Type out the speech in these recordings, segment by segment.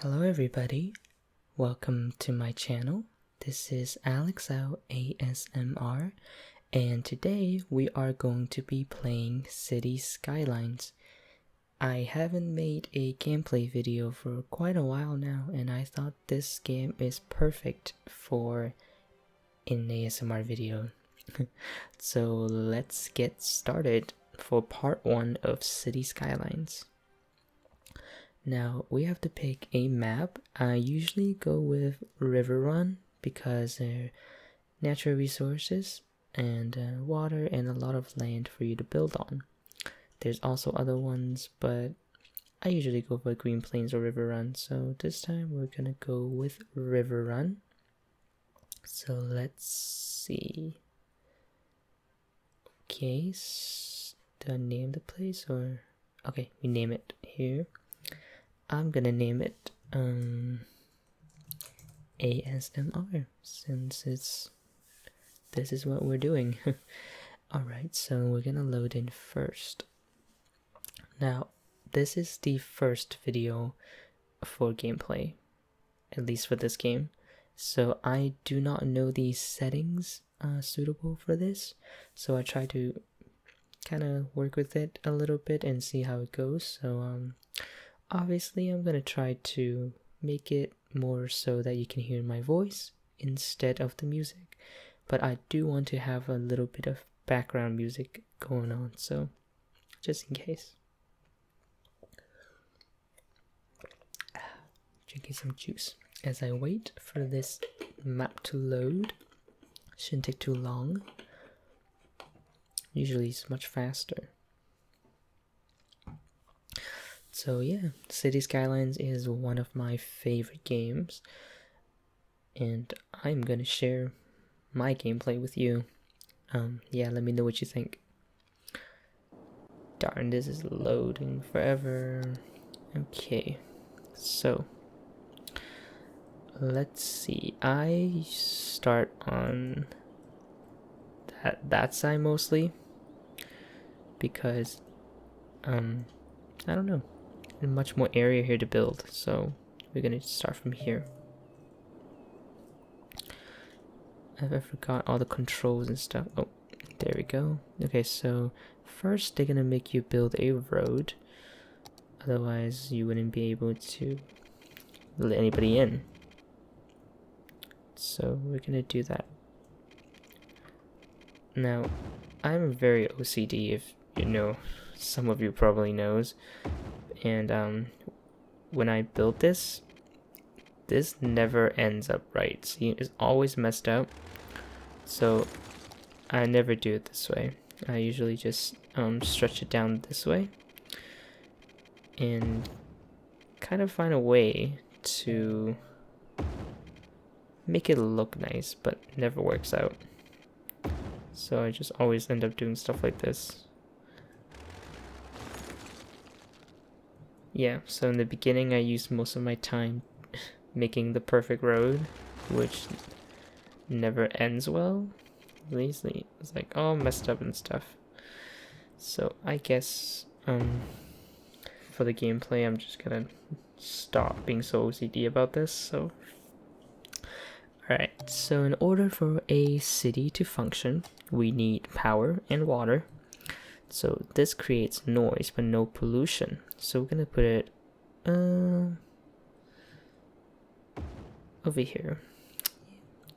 Hello everybody, welcome to my channel. This is Alexow ASMR, and today we are going to be playing City Skylines. I haven't made a gameplay video for quite a while now, and I thought this game is perfect for an ASMR video. So let's get started for part 1 of City Skylines. Now we have to pick a map. I usually go with River Run because there are natural resources and water and a lot of land for you to build on. There's also other ones, but I usually go for Green Plains or River Run, so this time we're gonna go with River Run. So let's see. Okay, do I name the place or... Okay, we name it here. I'm gonna name it ASMR since this is what we're doing. Alright, so we're gonna load in first. Now, this is the first video for gameplay, at least for this game. So I do not know the settings suitable for this, so I try to kind of work with it a little bit and see how it goes. So obviously, I'm gonna try to make it more so that you can hear my voice instead of the music. But I do want to have a little bit of background music going on, so just in case. Drinking some juice as I wait for this map to load. Shouldn't take too long. Usually it's much faster. So yeah, City Skylines is one of my favorite games, and I'm gonna share my gameplay with you. Yeah, let me know what you think. Darn, this is loading forever. Okay, so let's see. I start on that side mostly because I don't know. Much more area here to build, so we're gonna start from here. I forgot all the controls and stuff. Oh, there we go. Okay, so first they're gonna make you build a road, otherwise you wouldn't be able to let anybody in. So we're gonna do that. Now, I'm very OCD, if you know, some of you probably knows. And when I built this never ends up right. See, it's always messed up. So I never do it this way. I usually just stretch it down this way and kind of find a way to make it look nice, but never works out. So I just always end up doing stuff like this. Yeah, so in the beginning I used most of my time making the perfect road, which never ends well. At least it's like all messed up and stuff. So I guess for the gameplay I'm just gonna stop being so OCD about this. So alright, so in order for a city to function, we need power and water. So this creates noise but no pollution. So we're gonna put it over here.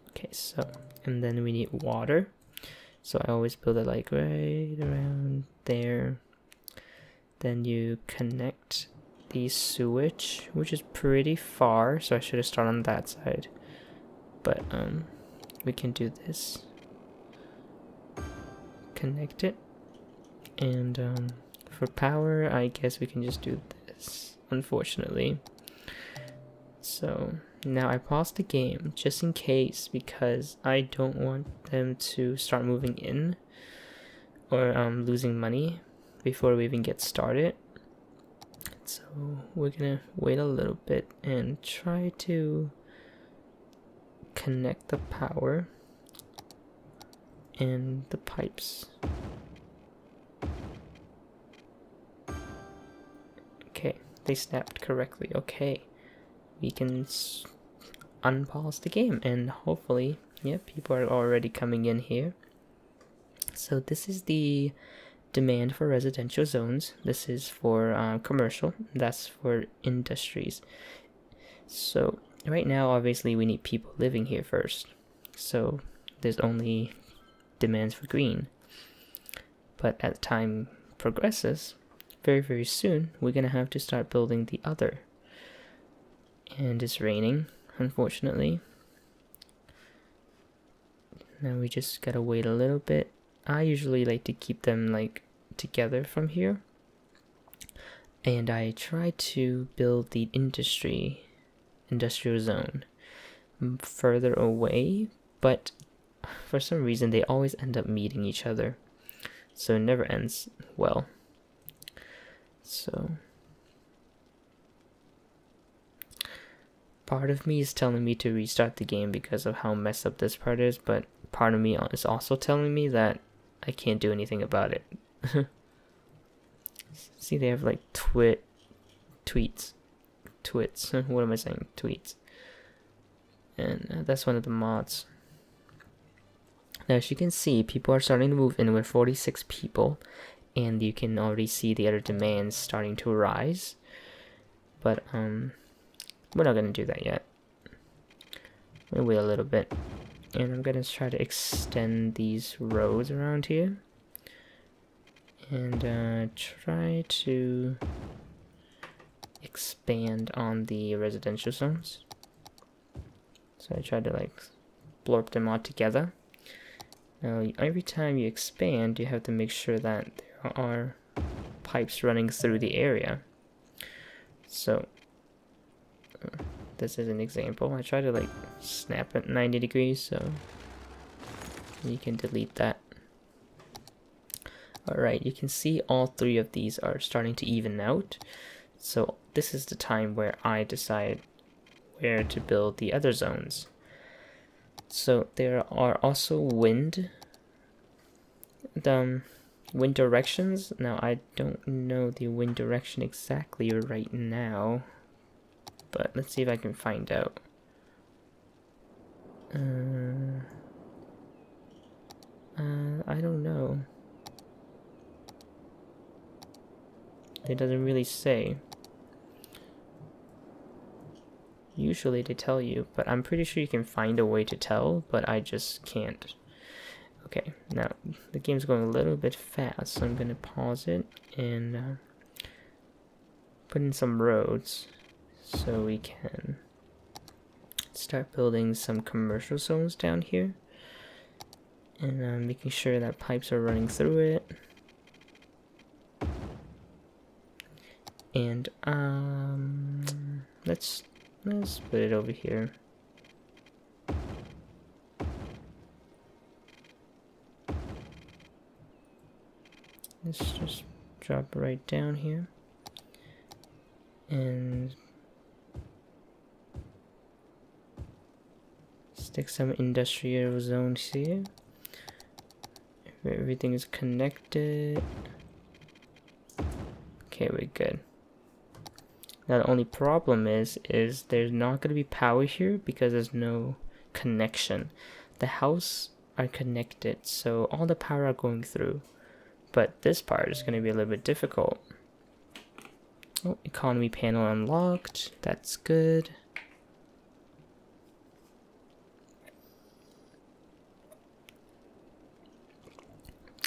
Okay, so and then we need water. So I always build it like right around there. Then you connect the sewage, which is pretty far, so I should have started on that side. But we can do this. Connect it. And for power, I guess we can just do this, unfortunately. So now I paused the game just in case, because I don't want them to start moving in or losing money before we even get started. So we're gonna wait a little bit and try to connect the power and the pipes. Okay, they snapped correctly. Okay, we can unpause the game, and hopefully, yeah, people are already coming in here. So this is the demand for residential zones. This is for commercial. That's for industries. So right now, obviously, we need people living here first. So there's only demands for green. But as time progresses, very, very soon, we're going to have to start building the other. And it's raining, unfortunately. Now we just gotta wait a little bit. I usually like to keep them like together from here. And I try to build the industrial zone further away, but for some reason they always end up meeting each other. So it never ends well. So part of me is telling me to restart the game because of how messed up this part is, but part of me is also telling me that I can't do anything about it. See, they have like tweets. What am I saying? Tweets. And that's one of the mods. Now, as you can see, people are starting to move in with 46 people, and you can already see the other demands starting to rise. But we're not gonna do that yet. We'll wait a little bit, and I'm gonna try to extend these roads around here, and try to expand on the residential zones. So I try to like blurb them all together. Now, every time you expand, you have to make sure that there are pipes running through the area. So this is an example. I try to like snap at 90 degrees, so you can delete that. Alright, you can see all three of these are starting to even out. So this is the time where I decide where to build the other zones. So there are also wind directions. Now I don't know the wind direction exactly right now, but let's see if I can find out. I don't know. It doesn't really say. Usually they tell you, but I'm pretty sure you can find a way to tell, but I just can't. Okay, now the game's going a little bit fast, so I'm gonna pause it and put in some roads so we can start building some commercial zones down here, and making sure that pipes are running through it. And let's put it over here. Let's just drop right down here and stick some industrial zones here. Everything is connected. Okay, we're good. Now the only problem is there's not going to be power here because there's no connection. The house are connected, so all the power are going through. But this part is going to be a little bit difficult. Oh, economy panel unlocked. That's good.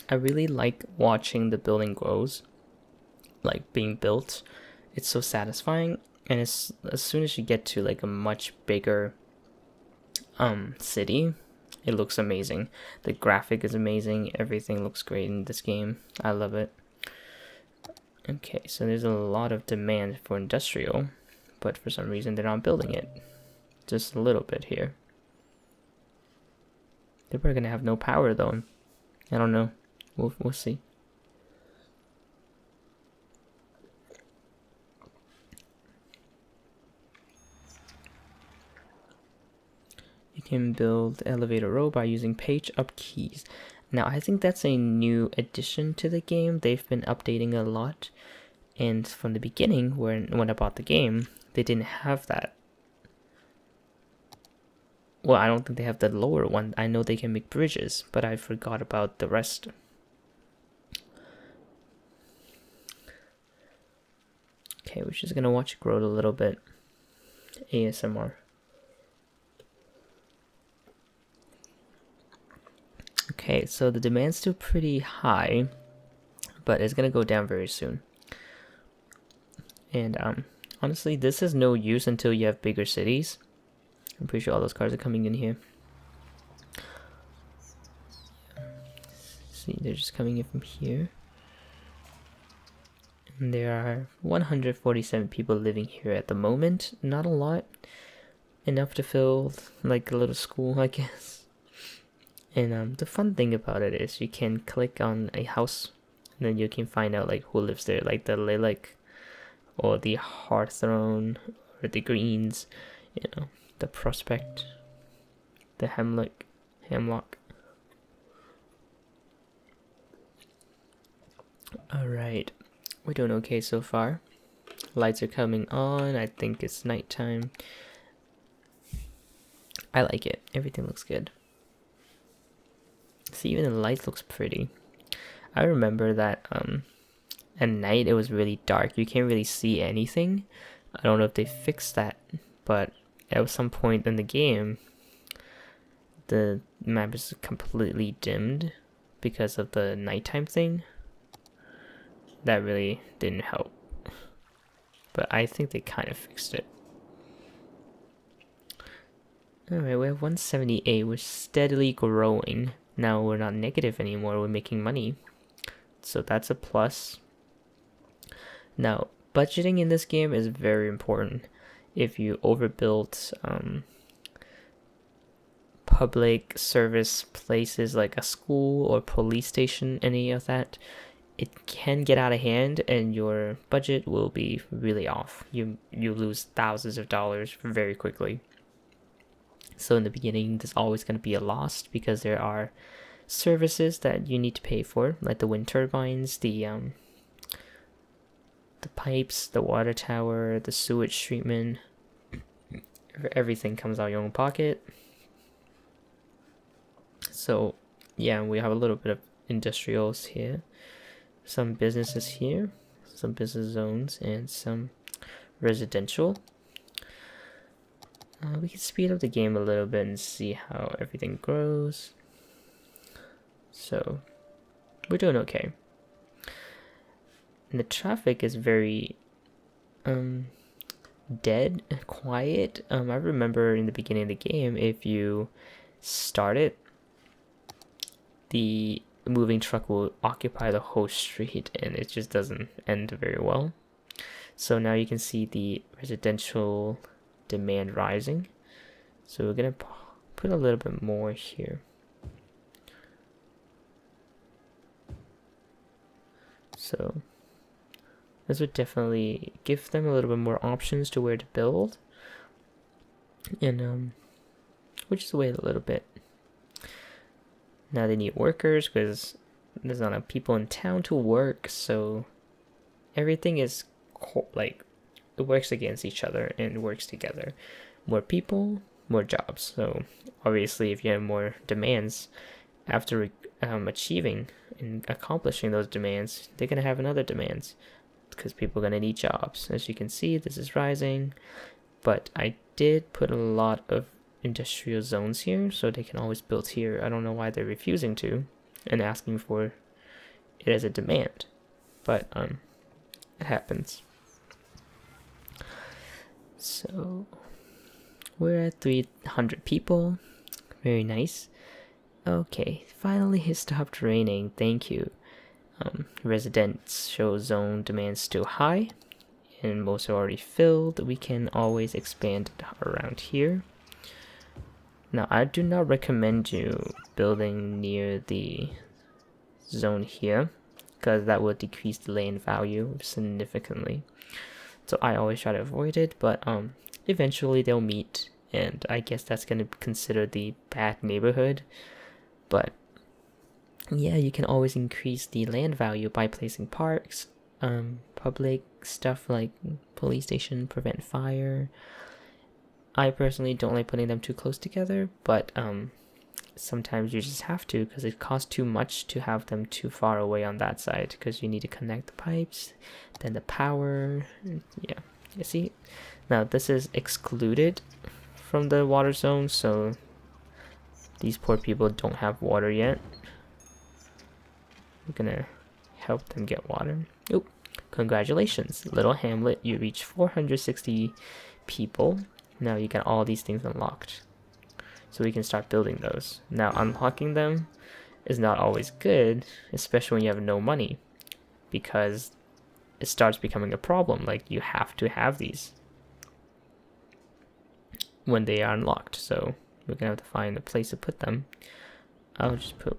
I really like watching the building grows, like being built. It's so satisfying, and as soon as you get to like a much bigger city, it looks amazing. The graphic is amazing. Everything looks great in this game. I love it. Okay, so there's a lot of demand for industrial, but for some reason they're not building it. Just a little bit here. They're probably gonna have no power though. I don't know. We'll see. You can build elevator row by using page up keys. Now I think that's a new addition to the game. They've been updating a lot, and from the beginning when I bought the game, they didn't have that. Well, I don't think they have the lower one. I know they can make bridges, but I forgot about the rest. Okay, we're just gonna watch it grow a little bit. ASMR. Okay, so the demand's still pretty high, but it's gonna go down very soon. And honestly, this has no use until you have bigger cities. I'm pretty sure all those cars are coming in here. See, they're just coming in from here. And there are 147 people living here at the moment. Not a lot. Enough to fill like a little school, I guess. And the fun thing about it is you can click on a house and then you can find out like who lives there, like the lilac or the Hearthstone or the greens, you know, the prospect, the hemlock. Alright, we're doing okay so far. Lights are coming on. I think it's nighttime. I like it. Everything looks good. See, even the light looks pretty. I remember that at night it was really dark. You can't really see anything. I don't know if they fixed that, but at some point in the game, the map is completely dimmed because of the nighttime thing. That really didn't help. But I think they kind of fixed it. Alright, we have 178. We're steadily growing. Now we're not negative anymore. We're making money. So that's a plus. Now, budgeting in this game is very important. If you overbuilt public service places like a school or police station, any of that, it can get out of hand and your budget will be really off. You lose thousands of dollars very quickly. So in the beginning, there's always going to be a loss because there are services that you need to pay for, like the wind turbines, the pipes, the water tower, the sewage treatment. Everything comes out of your own pocket. So yeah, we have a little bit of industrials here, some businesses here, some business zones, and some residential. We can speed up the game a little bit and see how everything grows. So we're doing okay. And the traffic is very dead, quiet. I remember in the beginning of the game, if you start it, the moving truck will occupy the whole street and it just doesn't end very well. So now you can see the residential demand rising. So we're gonna put a little bit more here. So this would definitely give them a little bit more options to where to build, and we'll just wait a little bit. Now they need workers because there's not enough people in town to work, so everything is like it works against each other and works together. More people, more jobs. So obviously, if you have more demands, after achieving and accomplishing those demands, they're gonna have another demands because people are gonna need jobs. As you can see, this is rising, but I did put a lot of industrial zones here, so they can always build here. I don't know why they're refusing to and asking for it as a demand, but it happens. So we're at 300 people. Very nice. Okay, finally it stopped raining. Thank you. Residents show zone demands still high, and most are already filled. We can always expand around here. Now, I do not recommend you building near the zone here, because that will decrease the land value significantly. So I always try to avoid it, but eventually they'll meet, and I guess that's going to be considered the bad neighborhood. But yeah, you can always increase the land value by placing parks, public stuff like police station, prevent fire, I personally don't like putting them too close together, but sometimes you just have to because it costs too much to have them too far away on that side because you need to connect the pipes, then the power. Yeah, you see? Now this is excluded from the water zone, so these poor people don't have water yet. We're gonna help them get water. Oh, congratulations, little hamlet, you reached 460 people. Now you get all these things unlocked, so we can start building those. Now unlocking them is not always good, especially when you have no money, because it starts becoming a problem. Like, you have to have these when they are unlocked, so we're gonna have to find a place to put them. I'll just put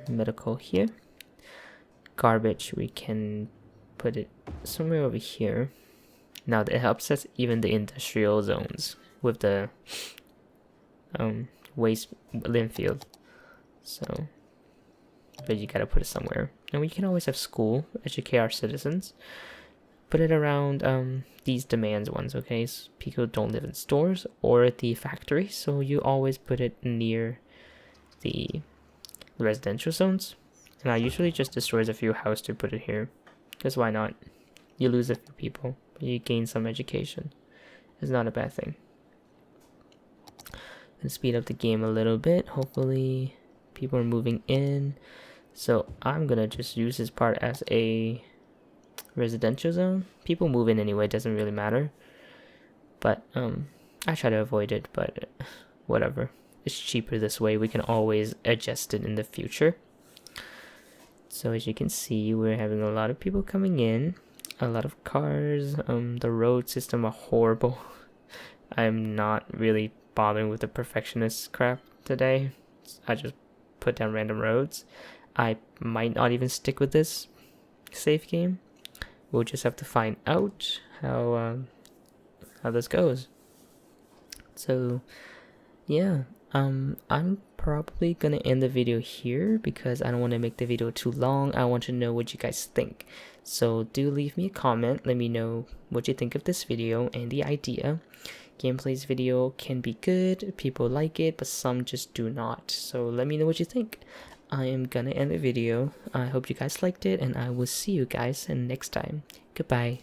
medical here. Garbage, we can put it somewhere over here. Now it helps us even the industrial zones with the waste landfill. So, but you gotta put it somewhere. And we can always have school, educate our citizens. Put it around these demands ones, okay? So people don't live in stores or the factory, so you always put it near the residential zones. And I usually just destroys a few houses to put it here, because why not? You lose a few people, but you gain some education. It's not a bad thing. And speed up the game a little bit. Hopefully people are moving in. So I'm gonna just use this part as a residential zone. People move in anyway, it doesn't really matter. But I try to avoid it, but whatever. It's cheaper this way. We can always adjust it in the future. So as you can see, we're having a lot of people coming in, a lot of cars. The road system are horrible. I'm not really bothering with the perfectionist crap today. I just put down random roads. I might not even stick with this safe game. We'll just have to find out how this goes. So yeah, I'm probably gonna end the video here because I don't want to make the video too long. I want to know what you guys think. So do leave me a comment. Let me know what you think of this video and the idea. Gameplay's video can be good, people like it, but some just do not. So let me know what you think. I am gonna end the video. I hope you guys liked it, and I will see you guys next time. Goodbye.